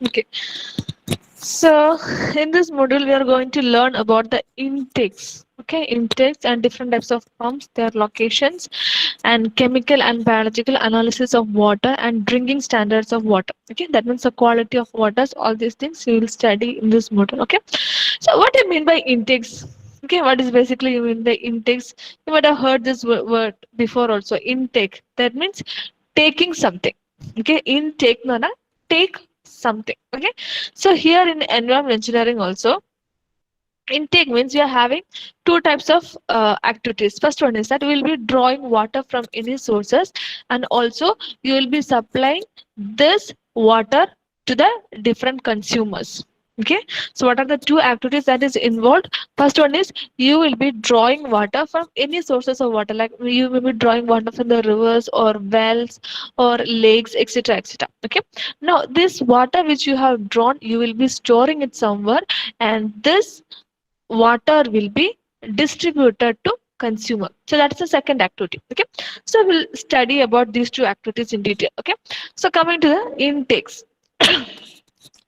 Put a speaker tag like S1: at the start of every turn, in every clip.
S1: Okay. So, in this module, we are going to learn about the intakes. Okay, intakes and different types of pumps, their locations, and chemical and biological analysis of water and drinking standards of water. Okay, that means the quality of waters. All these things you will study in this module. Okay, so what do you mean by intakes? Okay, what is basically you mean by intakes? You might have heard this word before also. Intake. That means taking something. Okay, intake, no, na, take something. Okay, so here in environmental engineering also, intake means we are having two types of activities. First one is that we will be drawing water from any sources, and also you will be supplying this water to the different consumers. Okay, so what are the two activities that is involved? First one is you will be drawing water from any sources of water, like you will be drawing water from the rivers or wells or lakes, etc., etc. Okay, now this water which you have drawn, you will be storing it somewhere, and this water will be distributed to consumer. So that's the second activity. Okay, so we'll study about these two activities in detail. Okay, so coming to the intakes.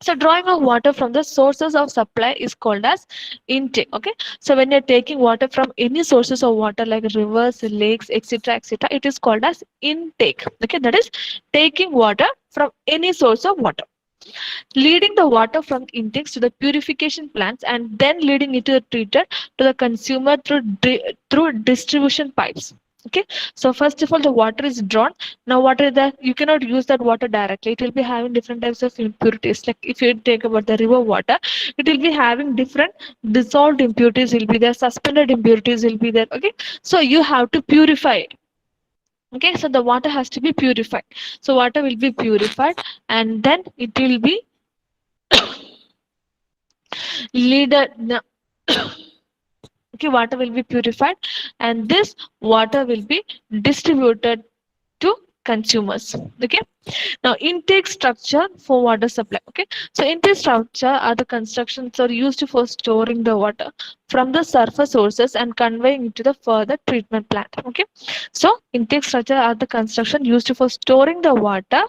S1: So drawing of water from the sources of supply is called as intake. Okay, so when you're taking water from any sources of water like rivers, lakes, etc., etc., it is called as intake. Okay, that is taking water from any source of water, leading the water from intakes to the purification plants, and then leading it to the treated to the consumer through through distribution pipes. Okay, so first of all, the water is drawn. Now, water that you cannot use that water directly. It will be having different types of impurities. Like if you take about the river water, it will be having different dissolved impurities will be there, suspended impurities will be there. Okay, so you have to purify it. Okay, so the water has to be purified. So water will be purified, and then it will be leader no, okay, water will be purified, and this water will be distributed to consumers. Okay, now intake structure for water supply. Okay, so intake structure are the constructions are used for storing the water from the surface sources and conveying it to the further treatment plant. Okay, so intake structure are the construction used for storing the water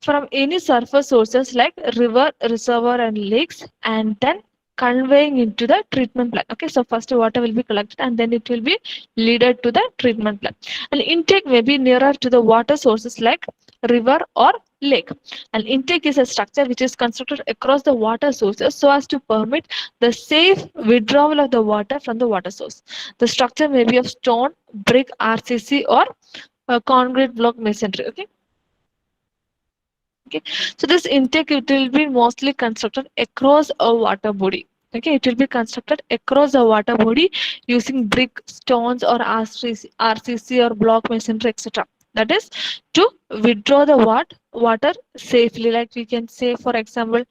S1: from any surface sources like river, reservoir, and lakes, and then conveying into the treatment plant. Okay, so first water will be collected and then it will be leaded to the treatment plant. And intake may be nearer to the water sources like river or lake. And intake is a structure which is constructed across the water sources so as to permit the safe withdrawal of the water from the water source. The structure may be of stone, brick, RCC, or concrete block masonry. Okay, okay, so this intake it will be mostly constructed across a water body. Okay, it will be constructed across a water body using brick, stones, or RCC or block masonry, etc. That is to withdraw the water safely. Like we can say, for example,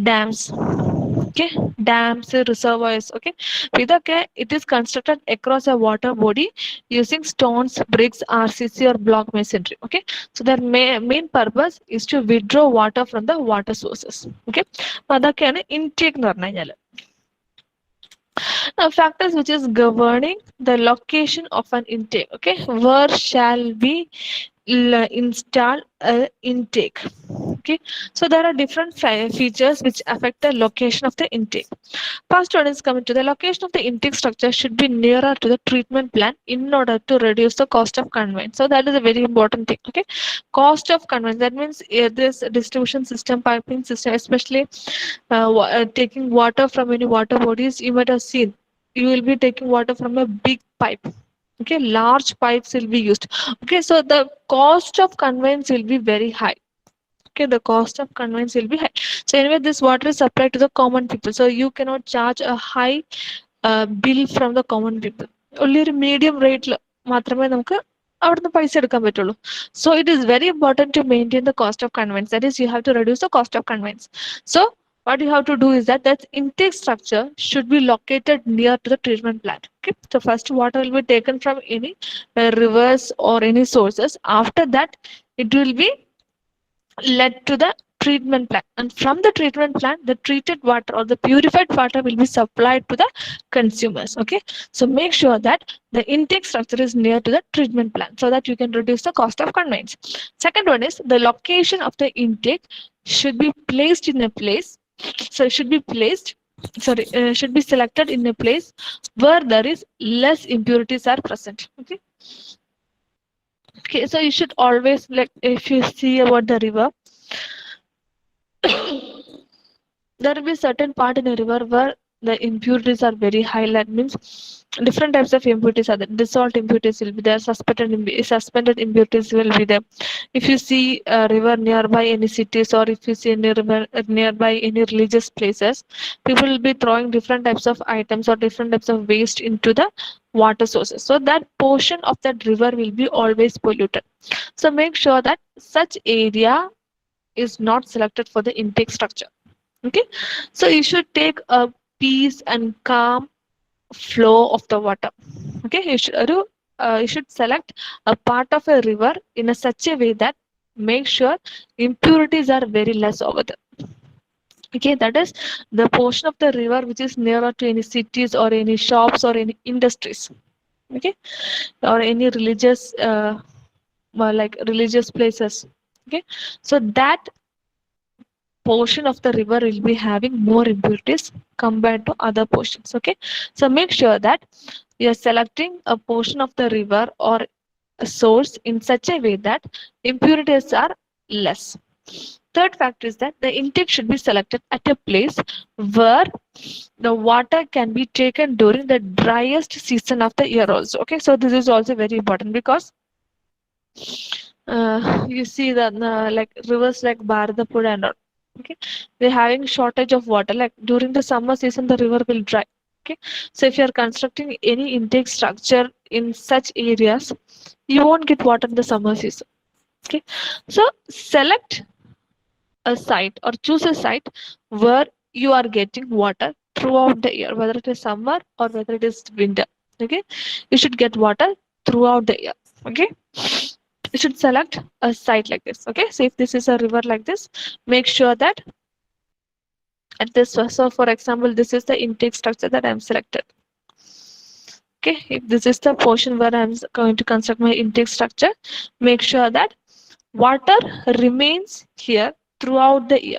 S1: dams. Okay, dams, reservoirs. Okay, with okay, it is constructed across a water body using stones, bricks, RCC, or block masonry. Okay, so their main purpose is to withdraw water from the water sources. Okay, അപ്പോൾ അതൊക്കെയാണ് intake എന്ന് പറഞ്ഞു കഴിഞ്ഞാൽ. Now, factors which is governing the location of an intake. Okay, where shall we install a intake? Okay, so there are different features which affect the location of the intake. First one is coming to the location of the intake structure should be nearer to the treatment plant in order to reduce the cost of conveyance. So that is a very important thing. Okay, cost of conveyance, that means this distribution system, piping system, especially taking water from any water bodies, you might have seen you will be taking water from a big pipe. Okay, large pipes will be used. Okay, so the cost of conveyance will be very high. Okay, the cost of conveyance will be high. So anyway, this water is supplied to the common people, so you cannot charge a high bill from the common people. Only a medium rate മാത്രമേ നമുക്ക് അവിടുന്ന് പൈസ എടുക്കാൻ പറ്റുള്ളൂ. So it is very important to maintain the cost of conveyance. That is, you have to reduce the cost of conveyance. So what you have to do is that intake structure should be located near to the treatment plant. Okay, so first water will be taken from any rivers or any sources. After that, it will be led to the treatment plant, and from the treatment plant the treated water or the purified water will be supplied to the consumers. Okay, so make sure that the intake structure is near to the treatment plant so that you can reduce the cost of conveyance. Second one is the location of the intake should be placed in a place, so it should be placed, sorry, should be selected in a place where there is less impurities are present. Okay, okay, so you should always, like, if you see about the river, there will be certain part in a river where the impurities are very high. That means different types of impurities are there. Dissolved impurities will be there, suspended impurities will be there. If you see a river nearby any cities, or if you see any river nearby any religious places, people will be throwing different types of items or different types of waste into the water sources, so that portion of that river will be always polluted. So make sure that such area is not selected for the intake structure. Okay, so you should take a peace and calm flow of the water. Okay, you should select a part of a river in a such a way that make sure impurities are very less over there. Okay, that is the portion of the river which is nearer to any cities or any shops or any industries. Okay, or any religious like religious places. Okay, so that portion of the river will be having more impurities compared to other portions. Okay, so make sure that you are selecting a portion of the river or a source in such a way that impurities are less. Third factor is that the intake should be selected at a place where the water can be taken during the driest season of the year also. Okay, so this is also very important because you see that like rivers like Bharatapur and all. Okay, they're having shortage of water. Like during the summer season, the river will dry. Okay, so if you are constructing any intake structure in such areas, you won't get water in the summer season. Okay, so select a site or choose a site where you are getting water throughout the year, whether it is summer or whether it is winter. Okay, you should get water throughout the year. Okay, you should select a site like this. Okay, so if this is a river like this, make sure that at this, so for example, this is the intake structure that I'm selected. Okay, if this is the portion where I'm going to construct my intake structure, make sure that water remains here throughout the year.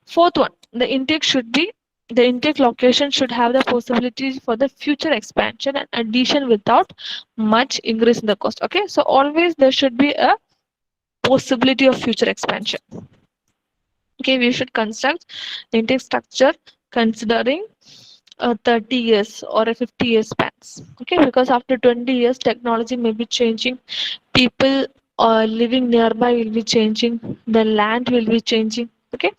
S1: Fourth one, the intake location should have the possibility for the future expansion and addition without much increase in the cost. Okay, so always there should be a possibility of future expansion. Okay, we should construct the intake structure considering 30 years or a 50 years spans. Okay, because after 20 years technology may be changing, people living nearby will be changing, the land will be changing. Okay,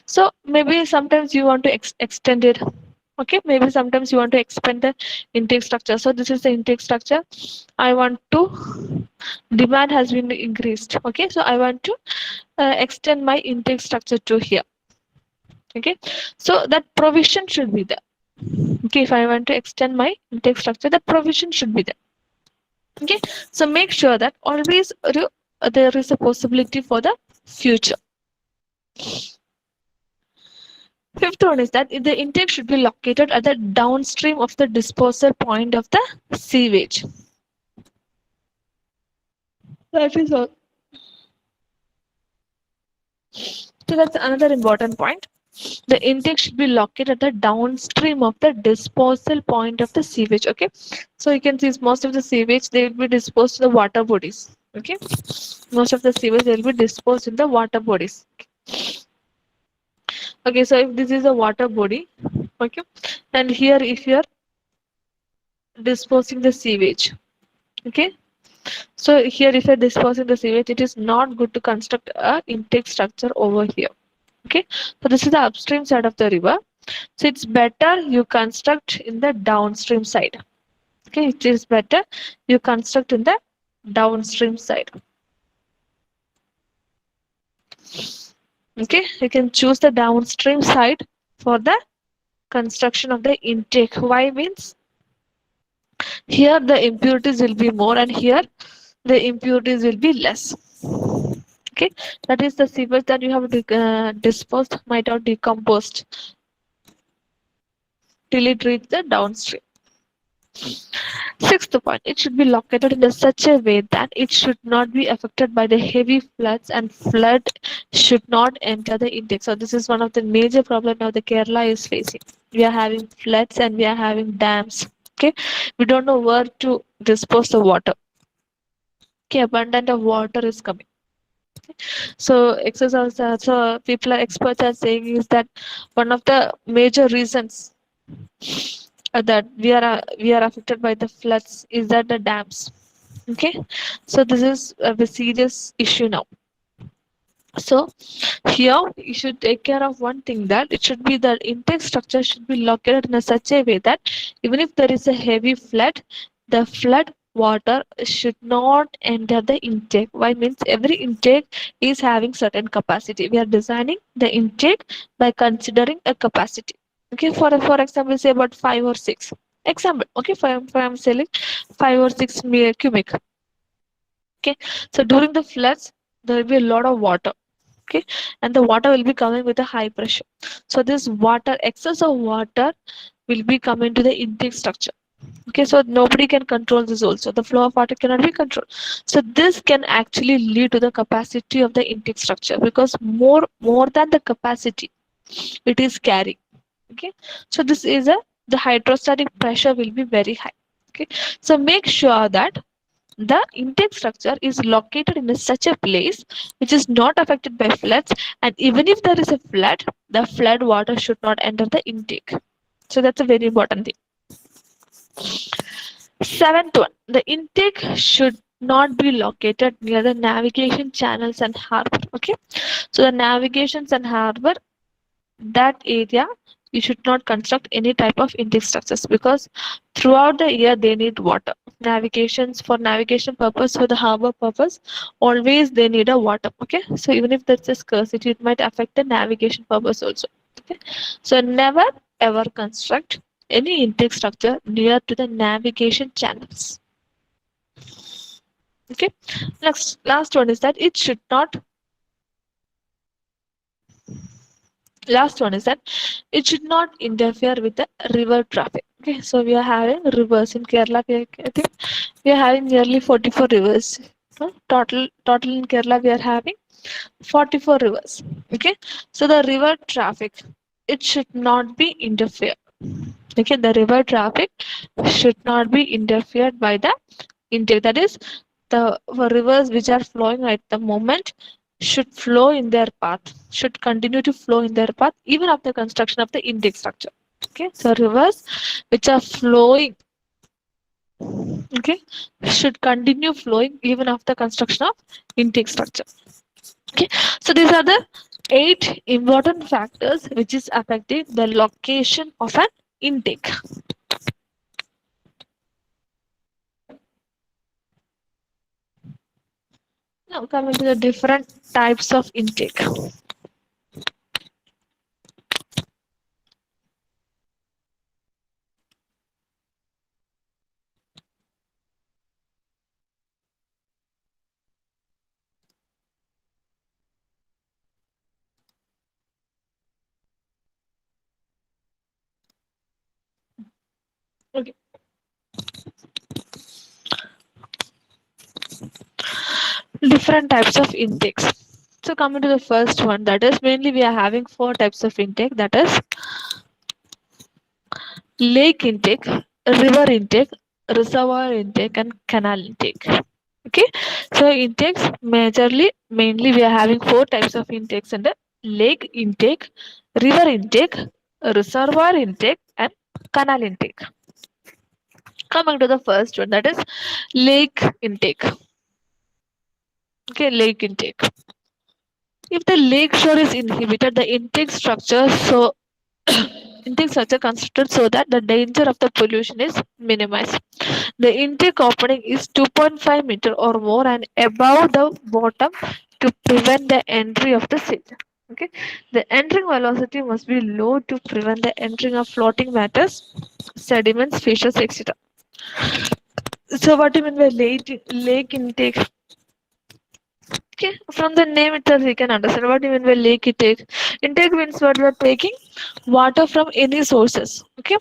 S1: so maybe sometimes you want to extend it. Okay, maybe sometimes you want to expand the intake structure. So this is the intake structure. I want to, demand has been increased. Okay, so I want to extend my intake structure to here. Okay, so that provision should be there. Okay, if I want to extend my intake structure, that provision should be there. Okay, so make sure that always there is a possibility for the future. Fifth one is that the intake should be located at the downstream of the disposal point of the sewage. That is all. So that's another important point. The intake should be located at the downstream of the disposal point of the sewage. Okay, so you can see most of the sewage, they will be disposed to the water bodies. Okay, most of the sewage, they will be disposed in the water bodies. Okay, so if this is a water body, okay, and here if you are disposing the sewage, okay, so here if you're disposing the sewage, it is not good to construct a intake structure over here. Okay, so this is the upstream side of the river, so it's better you construct in the downstream side. Okay, it is better you construct in the downstream side. Okay, you can choose the downstream side for the construction of the intake. Why? Means here the impurities will be more and here the impurities will be less. Okay, that is the sewage that you have disposed might have decomposed till it reach the downstream. Sixth point, it should be located in such a way that it should not be affected by the heavy floods and flood should not enter the intake. So this is one of the major problem now the Kerala is facing. We are having floods and we are having dams. Okay, we don't know where to dispose the water. Okay, abundant of water is coming. So exercise also people are experts are saying is that one of the major reasons that we are affected by the floods is that the dams. Okay, so this is a serious issue now. So here you should take care of one thing that it should be the intake structure should be located in a such a way that even if there is a heavy flood, the flood water should not enter the intake. Why means every intake is having certain capacity. We are designing the intake by considering a capacity. Okay, for example, say about five or six. Example, okay, for I'm selling 5 or 6 cubic. Okay, so during the floods, there will be a lot of water. Okay, and the water will be coming with a high pressure. So this water, excess of water, will be coming to the intake structure. Okay, so nobody can control this also. The flow of water cannot be controlled. So this can actually lead to the capacity of the intake structure because more than the capacity it is carrying. Okay, so this is a the hydrostatic pressure will be very high. Okay, so make sure that the intake structure is located in such a place which is not affected by floods, and even if there is a flood, the flood water should not enter the intake. So that's a very important thing. Seventh one, the intake should not be located near the navigation channels and harbor. Okay, so the navigations and harbor, that area you should not construct any type of intake structures because throughout the year they need water. Navigations for navigation purpose, for the harbor purpose, always they need a water. Okay, so even if there's a scarcity, it might affect the navigation purpose also. Okay, so never ever construct any intake structure near to the navigation channels. Okay, next last one is that it should not last one is that it should not interfere with the river traffic. Okay, so we are having rivers in Kerala. I think we are having nearly 44 rivers. Total in Kerala we are having 44 rivers. Okay, so the river traffic, it should not be interfered. Okay, the river traffic should not be interfered by the intake. That is, the rivers which are flowing at the moment should flow in their path, should continue to flow in their path even after construction of the intake structure. Okay, so rivers which are flowing, okay, should continue flowing even after construction of intake structure. Okay, so these are the 8 important factors which is affecting the location of an intake. Now coming to the different types of intake. Okay, different types of intakes. So coming to the first one, that is mainly we are having 4 types of intake, that is lake intake, river intake, reservoir intake, and canal intake. Okay, so intakes majorly mainly we are having 4 types of intakes under lake intake, river intake, reservoir intake, and canal intake. Coming to the first one, that is lake intake. Okay, lake intake. If the lake shore is inhibited, the intake structure intake structure constructed so that the danger of the pollution is minimized. The intake opening is 2.5 meter or more and above the bottom to prevent the entry of the silt. Okay, the entering velocity must be low to prevent the entering of floating matters, sediments, fishes, etc. So what do you mean by lake intake? Okay, from the name itself, we can understand what you mean by lake intake. Intake means what you are taking water from any sources. Okay,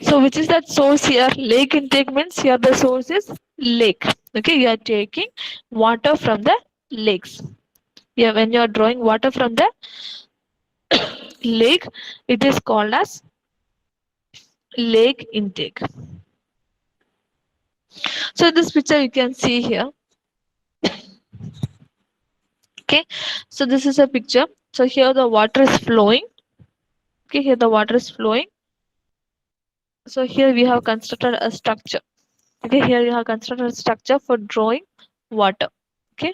S1: so which is that source here? Lake intake means here the source is lake. Okay, you are taking water from the lakes. Yeah, when you are drawing water from the lake, it is called as lake intake. So in this picture, you can see here. Okay, so this is a picture. So here the water is flowing. Okay, here the water is flowing. So here we have constructed a structure. Okay, here you have constructed a structure for drawing water. Okay,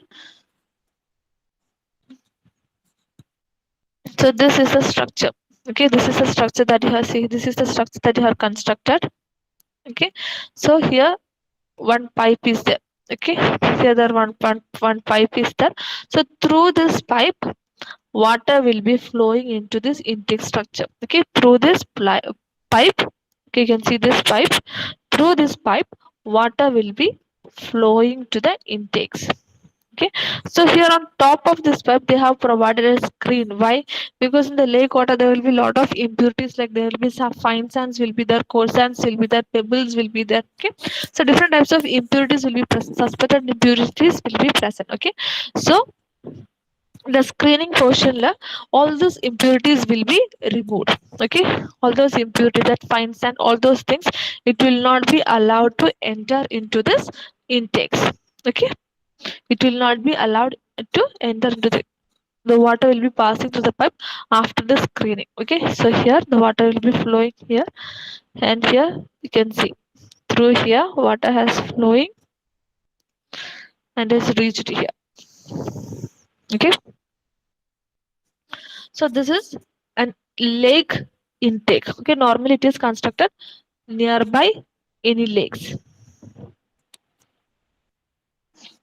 S1: so this is the structure. Okay, this is the structure that you have seen. This is the structure that you have constructed. Okay, so here one pipe is there. Okay, here there one pipe is there. So through this pipe, water will be flowing into this intake structure. Okay, through this pipe. Okay, you can see this pipe. Through this pipe, water will be flowing to the intakes. Okay, so here on top of this pipe they have provided a screen. Why? Because in the lake water there will be a lot of impurities, like there will be some fine sands will be there, coarse sands will be there, pebbles will be there. Okay, so different types of impurities will be present, suspected impurities will be present. Okay, so the screening portion la, all those impurities will be removed. Okay, all those impurities, that fine sand, all those things, it will not be allowed to enter into this intakes. Okay, it will not be allowed to enter into the water will be passing through the pipe after the screening. Okay, so here the water will be flowing here, and here you can see through here water has flowing and has reached here. Okay, so this is an lake intake. Okay, normally it is constructed nearby any lakes.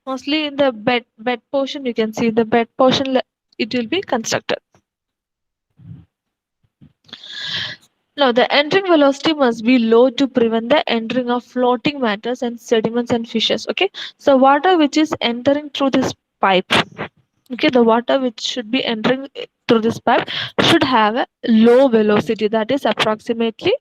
S1: Mostly in the bed portion, you can see the bed portion it will be constructed. Now, the entering velocity must be low to prevent the entering of floating matters and sediments and fishes. Okay, so water which is entering through this pipe, okay, the water which should be entering through this pipe should have a low velocity, that is approximately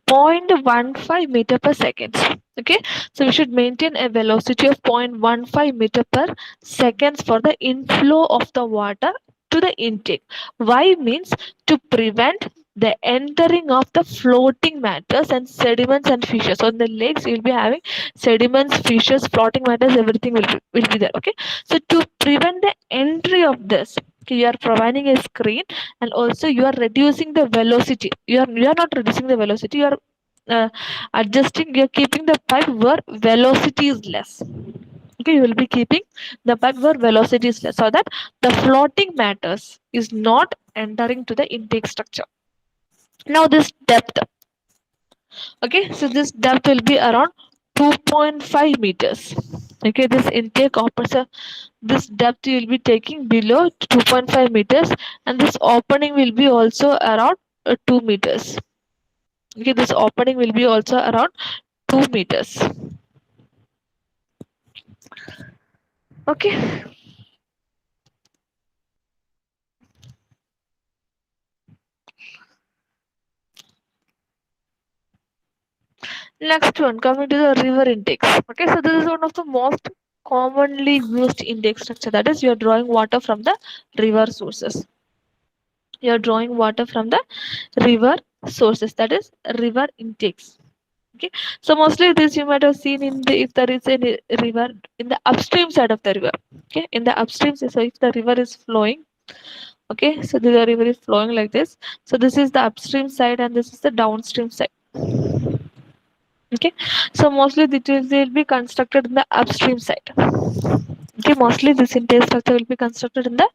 S1: 0.15 meter per second. Okay, so we should maintain a velocity of 0.15 meter per seconds for the inflow of the water to the intake. Why? Means to prevent the entering of the floating matters and sediments and fishes. So in the lakes you will be having sediments, fishes, floating matters, everything will be there. Okay, so to prevent the entry of this, okay, you are providing a screen, and also you are reducing the velocity. You are not reducing the velocity, you are adjusting, you are keeping the pipe where velocity is less. Okay, you will be keeping the pipe where velocity is less, so that the floating matters is not entering to the intake structure. Now this depth. Okay, so this depth will be around 2.5 meters. Okay, this intake offers this depth you will be taking below 2.5 meters, and this opening will be also around 2 meters. Okay, this opening will be also around 2 meters. Okay, next one, coming to the river intakes. Okay, so this is one of the most commonly used intake structure, that is you are drawing water from the river sources. You are drawing water from the river sources, that is river intakes. Okay, so mostly this you might have seen in the, if there is a river in the upstream side of the river. Okay, in the upstream, so if the river is flowing, okay, so the river is flowing like this, so this is the upstream side and this is the downstream side. Okay, so mostly they will be constructed in the upstream side. Okay, mostly this entire structure will be constructed in the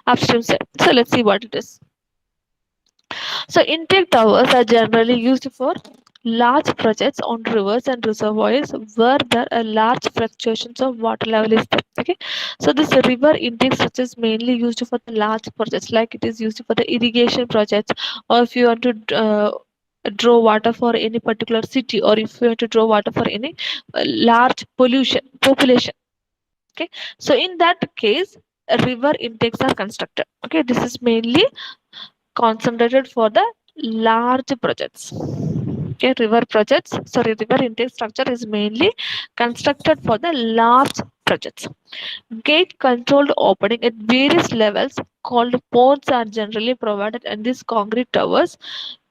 S1: upstream side. So let's see what it is. So intake towers are generally used for large projects on rivers and reservoirs where there are large fluctuations of water level is there. Okay, so this river intake structure is mainly used for the large projects, like it is used for the irrigation projects, or if you want to draw water for any particular city, or if you want to draw water for any large pollution population. Okay, so in that case river intakes are constructed. Okay, this is mainly concentrated for the large projects. Okay, river projects, sorry, river intake structure is mainly constructed for the large projects. Gate controlled opening at various levels called ports are generally provided in these concrete towers,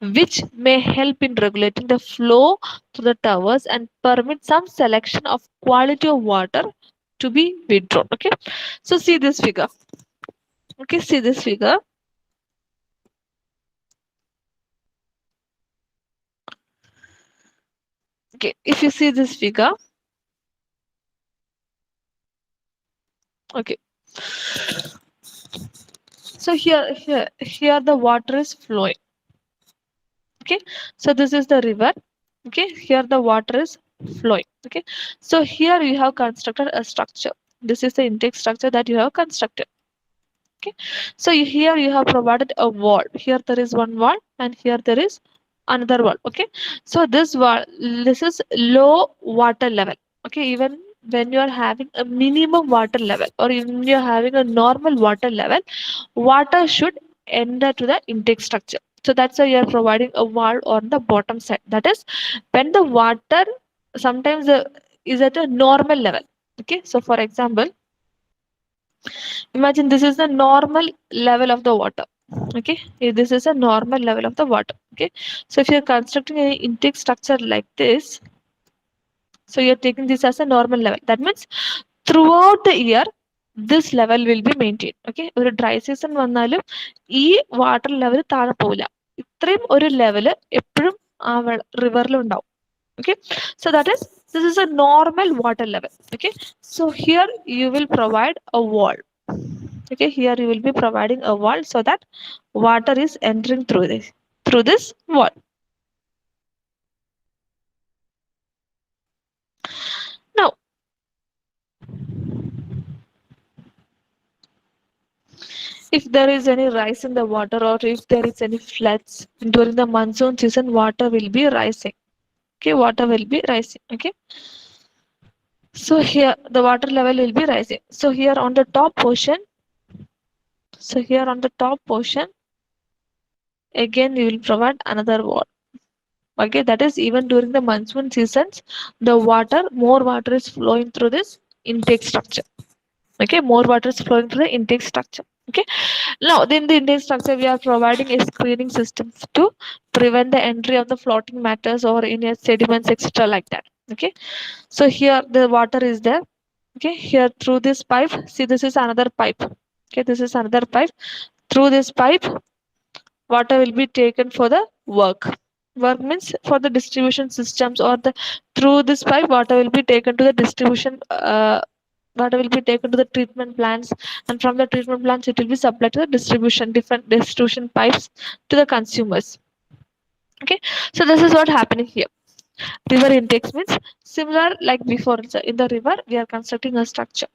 S1: which may help in regulating the flow through the towers and permit some selection of quality of water to be withdrawn. Okay, so see this figure. Okay, see this figure. Okay, if you see this figure, okay, so here the water is flowing. Okay, so this is the river. Okay, here the water is flowing. Okay, so here you have constructed a structure. This is the intake structure that you have constructed. Okay, so here you have provided a wall. Here there is one wall and here there is another wall. Okay, so this wall, this is low water level. Okay, even when you are having a minimum water level or even you are having a normal water level, water should enter to the intake structure. So that's why you are providing a wall on the bottom side. That is when the water sometimes is at a normal level. Okay, so for example, imagine this is the normal level of the water. Okay, this is a normal level of the water. Okay, so if you're constructing an intake structure like this, so you're taking this as a normal level. That means throughout the year this level will be maintained. Okay, ഒരു dry season വന്നാലും ഈ water level താഴെ പോവില്ല. ഇത്രയും ഒരു level എപ്പോഴും ആ റിവറിൽ ഉണ്ടാവും. Okay, so that is, this is a normal water level. Okay, so here you will provide a wall. Okay, here you will be providing a wall so that water is entering through this wall. Now if there is any rise in the water or if there is any floods during the monsoon season, water will be rising. Okay, water will be rising. Okay, so here the water level will be rising. So here on the top portion, so here on the top portion again we will provide another wall. Okay, that is even during the monsoon seasons the water, more water is flowing through this intake structure. Okay, more water is flowing through the intake structure. Okay, now in the intake structure we are providing a screening system to prevent the entry of the floating matters or any sediments, etc., like that. Okay, so here the water is there. Okay, here through this pipe, see this is another pipe. Okay, this is another pipe. Through this pipe water will be taken for the work means for the distribution systems, or the through this pipe water will be taken to the distribution, water will be taken to the treatment plants, and from the treatment plants it will be supplied to the different distribution pipes to the consumers. Okay, so this is what happening here. River intakes means similar like before. So in the river we are constructing a structure.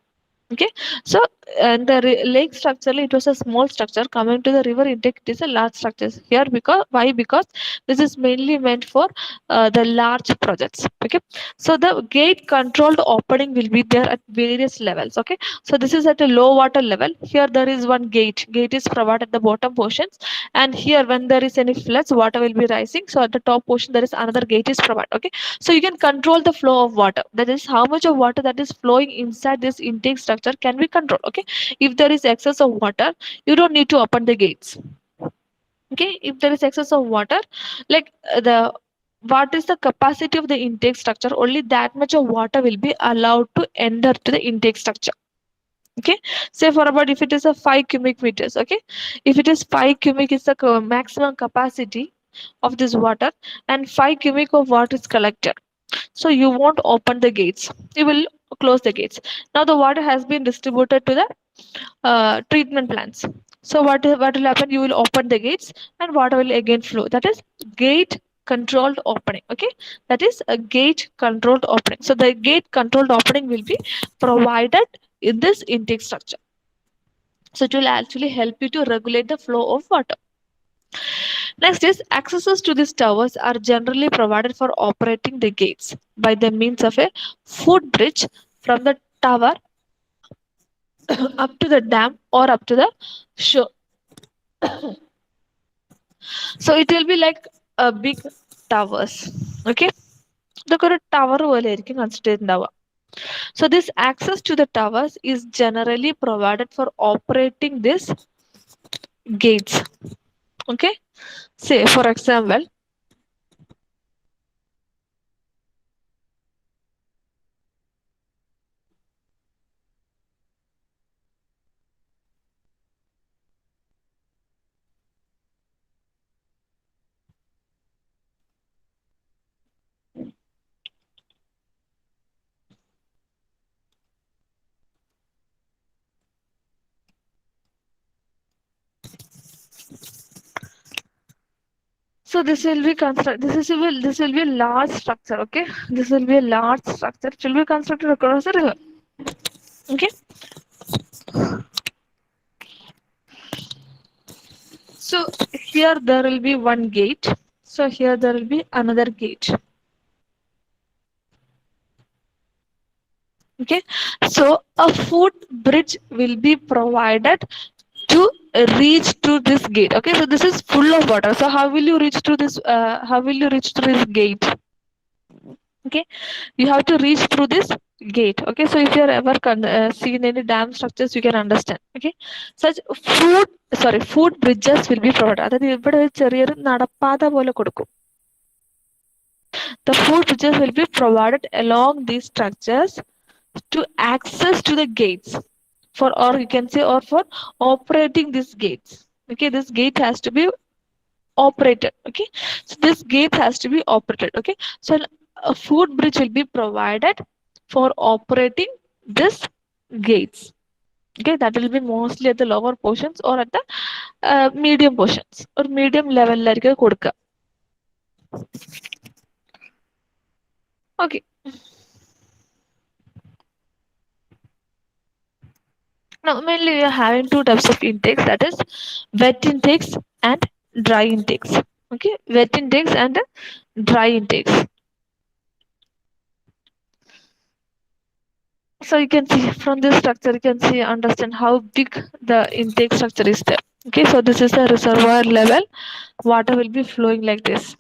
S1: Okay, so and the lake structurally it was a small structure. Coming to the river intake, it is a large structure here. Because why? Because this is mainly meant for the large projects. Okay, so the gate controlled opening will be there at various levels. Okay, so this is at a low water level. Here there is one gate is provided at the bottom portions, and here when there is any floods water will be rising, so at the top portion there is another gate is provided. Okay, so you can control the flow of water. That is how much of water that is flowing inside this intake structure can be controlled. Okay, if there is excess of water, you don't need to open the gates. Okay, if there is excess of water, like the what is the capacity of the intake structure, only that much of water will be allowed to enter to the intake structure. Okay, say for about if it is a 5 cubic meters. Okay, if it is 5 cubic is the maximum capacity of this water, and 5 cubic of water is collected, so you won't open the gates, you will close the gates. Now the water has been distributed to the treatment plants. So what will happen, you will open the gates and water will again flow. That is gate controlled opening. Okay, that is a gate controlled opening. So the gate controlled opening will be provided in this intake structure, so it will actually help you to regulate the flow of water. Next is accesses to these towers are generally provided for operating the gates by the means of a footbridge from the tower up to the dam or up to the shore. So it will be like a big towers. Okay, ഇതൊക്കെ ഒരു tower പോലെ ആയിരിക്കും consider ചെയ്തിട്ടുണ്ടാവുക. So this access to the towers is generally provided for operating these gates. Okay, say for example, so this will be construct. This will be a large structure. Okay, this will be a large structure. It will be constructed across the river. Okay, so here there will be one gate. So here there will be another gate. Okay, so a footbridge will be provided to reach to this gate. Okay, so this is full of water. So how will you reach to this? How will you reach to this gate? Okay, you have to reach through this gate. Okay, so if you are ever seen any dam structures, you can understand. Okay, such food bridges will be provided. അതായത് ഇവിടെ ഒരു ചെറിയൊരു നടപ്പാത പോലെ കൊടുക്കും. The food bridges will be provided along these structures to access to the gates for, or you can say, or for operating these gates. Okay, this gate has to be operated. Okay, so this gate has to be operated. Okay, so a food bridge will be provided for operating this gates. Okay, that will be mostly at the lower portions or at the medium portions or medium level like കൊടുക്കുക. Okay, now mainly we are having two types of intakes, that is wet intakes and dry intakes. Okay, wet intakes and dry intakes. So you can see from this structure, you can see, understand how big the intake structure is there. Okay, so this is the reservoir level. Water will be flowing like this.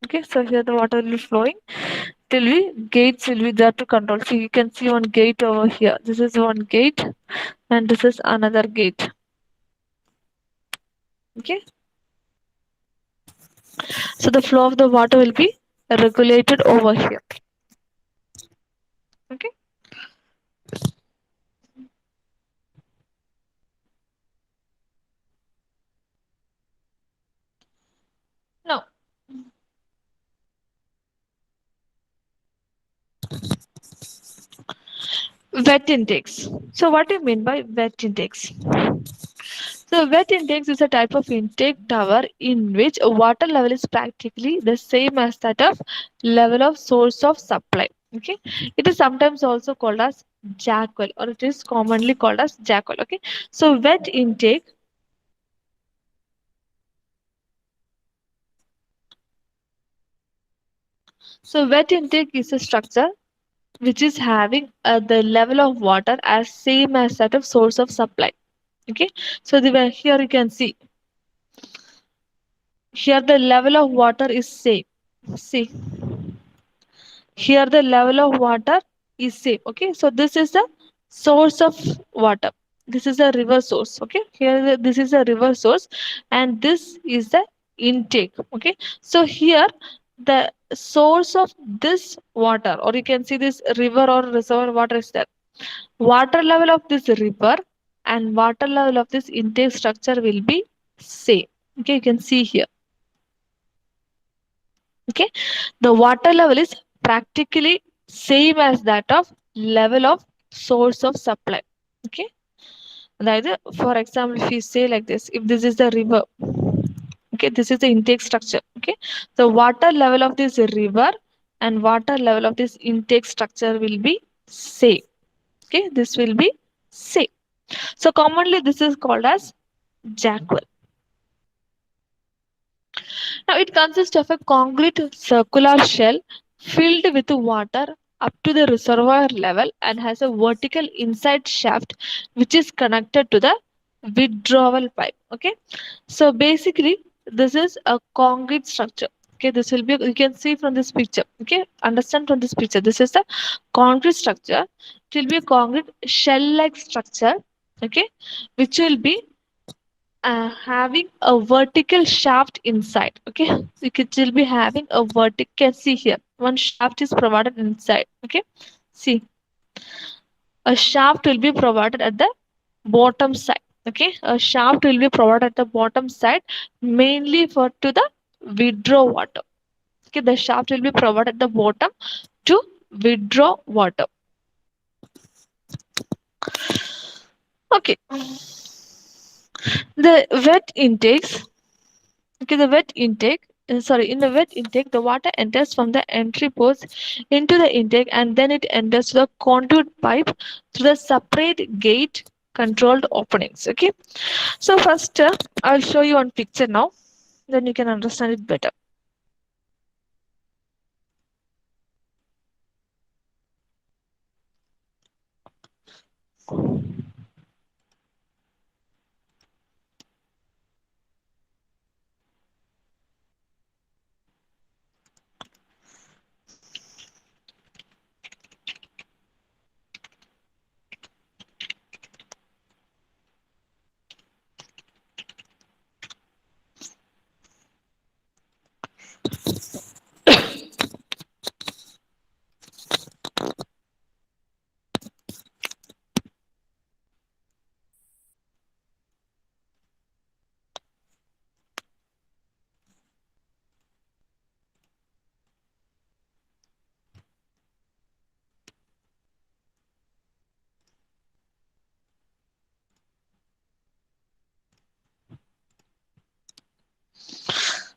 S1: Okay, so here the water will be flowing till we gates will be there to control. So you can see one gate over here. This is one gate and this is another gate. Okay, so the flow of the water will be regulated over here. Okay, now wet intakes. So what do you mean by wet intakes? So wet intakes is a type of intake tower in which water level is practically the same as that of level of source of supply. Okay, it is sometimes also called as jack well, or it is commonly called as jack well. Okay, so wet intake. So wet intake is a structure which is having the level of water as same as that of source of supply. Okay, so here you can see, here the level of water is same. See, here the level of water is same. Okay, so this is the source of water. This is a river source. Okay, here this is a river source and this is the intake. Okay, so here the source of this water, or you can see this river or reservoir water, is there. Water level of this river and water level of this intake structure will be same. Okay, you can see here. Okay, the water level is practically same as that of level of source of supply. Okay, അതായത് for example, if we say like this, if this is the river, okay, this is the intake structure. Okay, the water level of this river and water level of this intake structure will be same. Okay, this will be same. So commonly this is called as jack well. Now it consists of a concrete circular shell filled with water up to the reservoir level and has a vertical inside shaft which is connected to the withdrawal pipe. Okay, so basically this is a concrete structure. Okay, this will be, you can see from this picture. Okay, understand from this picture, this is the concrete structure. It will be a concrete shell like structure. Okay, which will be having a vertical shaft inside. Okay, so it will be having a vertical, see here, one shaft is provided inside. Okay, see, a shaft will be provided at the bottom side. Okay, a shaft will be provided at the bottom side, mainly for to the withdraw water. Okay, the shaft will be provided at the bottom to withdraw water. Okay, the wet intakes. Okay, the wet intake. Sorry, in the wet intake, the water enters from the entry ports into the intake, and then it enters the conduit pipe through the separate gate controlled openings. Okay, so first I'll show you on picture now, then you can understand it better.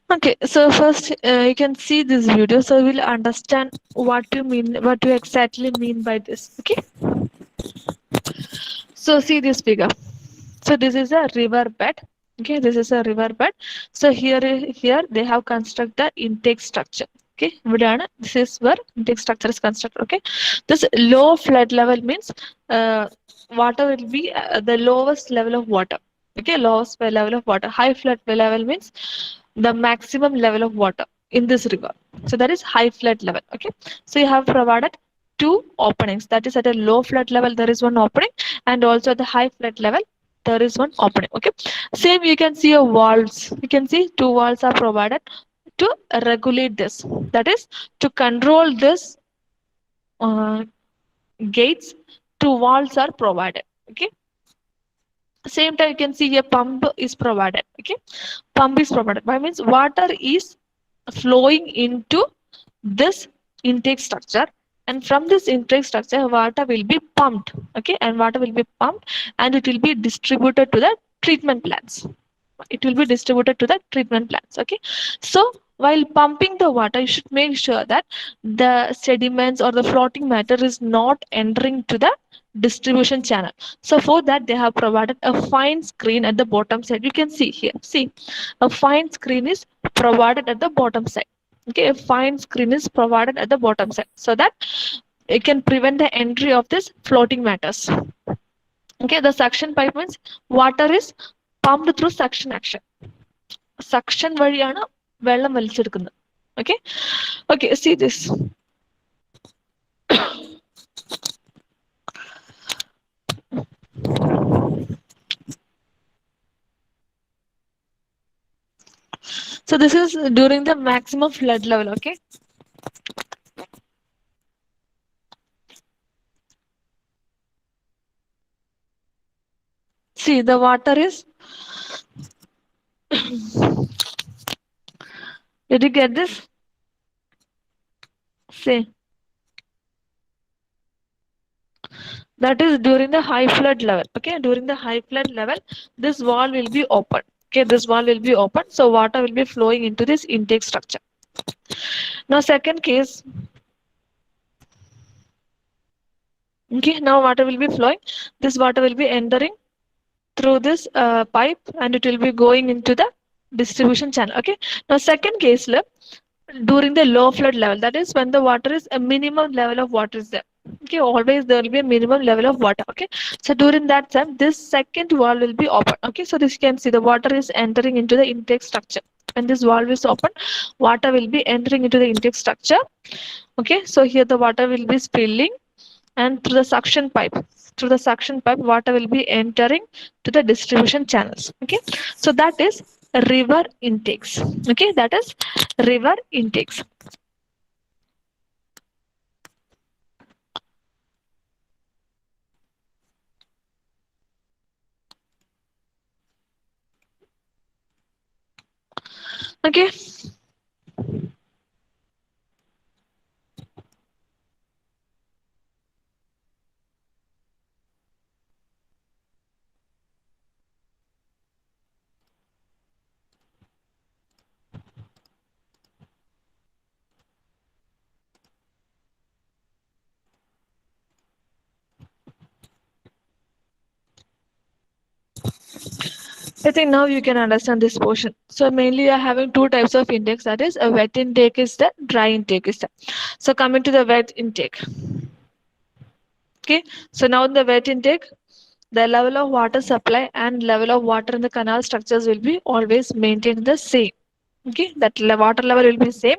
S1: Okay, so first you can see this video, so we'll understand what you mean, what you exactly mean by this. Okay, so see this figure. So this is a river bed. Okay, this is a river bed. So here they have constructed the intake structure. Okay, ഇവിടെയാണ്, this is where intake structure is constructed. Okay, this low flood level means uh, water will be the lowest level of water. Okay, lowest level of water. High flood level means the maximum level of water in this river. So that is high flood level. Okay, so you have provided two openings. That is at a low flood level there is one opening, and also at the high flood level there is one opening. Okay, same you can see a walls. You can see two walls are provided to regulate this. That is to control this uh, gates. Two walls are provided. Okay, same time you can see a pump is provided. Okay, pump is provided. That means water is flowing into this intake structure, and from this intake structure water will be pumped. Okay, and water will be pumped and it will be distributed to the treatment plants. It will be distributed to the treatment plants. Okay, so while pumping the water you should make sure that the sediments or the floating matter is not entering to the distribution channel. So for that they have provided a fine screen at the bottom side. You can see here, see, a fine screen is provided at the bottom side. Okay, a fine screen is provided at the bottom side so that it can prevent the entry of this floating matters. Okay, the suction pipe means water is pumped through suction action. Suction വഴിയാണ് വെള്ളം വലിച്ചെടുക്കുന്നത്. Okay, okay, see this. So this is during the maximum flood level. Okay, see the water is, did you get this? See, that is during the high flood level. Okay, during the high flood level this wall will be open. Okay, this wall will be open, so water will be flowing into this intake structure. Now second case. Okay, now water will be flowing. This water will be entering through this pipe and it will be going into the distribution channel. Okay, now second case, look, during the low flood level, that is when the water is a minimum level of water is there. Okay, always there will be a minimum level of water. Okay, so during that time this second valve will be open. Okay, so this you can see the water is entering into the intake structure. When this valve is open, water will be entering into the intake structure. Okay, so here the water will be spilling, and through the suction pipe water will be entering to the distribution channels. Okay, so that is river intakes. Okay, that is river intakes. Okay, I think now you can understand this portion. So mainly you are having two types of intakes, that is a wet intake is the dry intake is the. So coming to the wet intake. Okay, so now in the wet intake, the level of water supply and level of water in the canal structures will be always maintained the same. Okay, that water level will be same,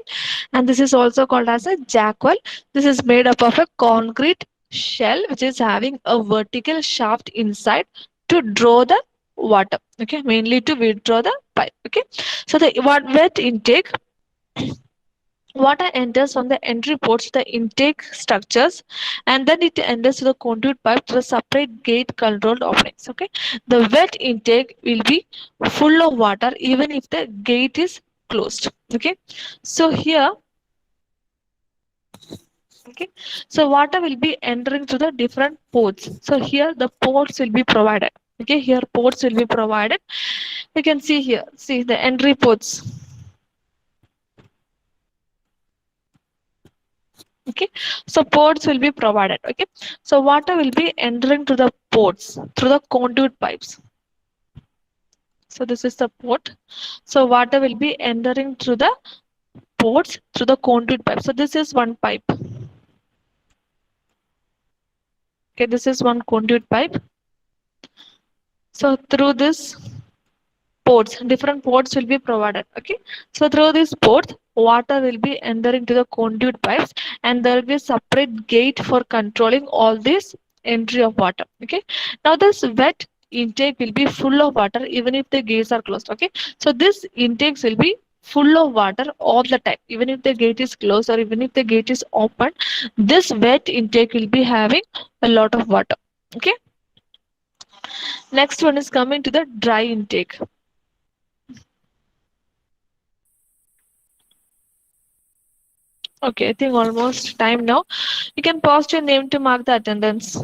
S1: and this is also called as a jack well. This is made up of a concrete shell which is having a vertical shaft inside to draw the water. Okay, mainly to withdraw the pipe. Okay, so the wet intake, water enters from the entry ports to the intake structures, and then it enters to the conduit pipe to the separate gate controlled openings. Okay, the wet intake will be full of water even if the gate is closed. Okay, so here, okay, so water will be entering through the different ports. So here the ports will be provided. Okay, here ports will be provided. You can see here, see the entry ports. Okay, so ports will be provided. Okay, so water will be entering to the ports through the conduit pipes. So this is the port. So water will be entering through the ports through the conduit pipe. So this is one pipe. Okay, this is one conduit pipe. So through this ports, different ports will be provided. Okay, so through these ports water will be entering to the conduit pipes, and there will be a separate gate for controlling all this entry of water. Okay, now this wet intake will be full of water even if the gates are closed. Okay, so this intakes will be full of water all the time, even if the gate is closed or even if the gate is open, this wet intake will be having a lot of water. Okay, next one is coming to the dry intake. Okay, I think almost time now. You can post your name to mark the attendance.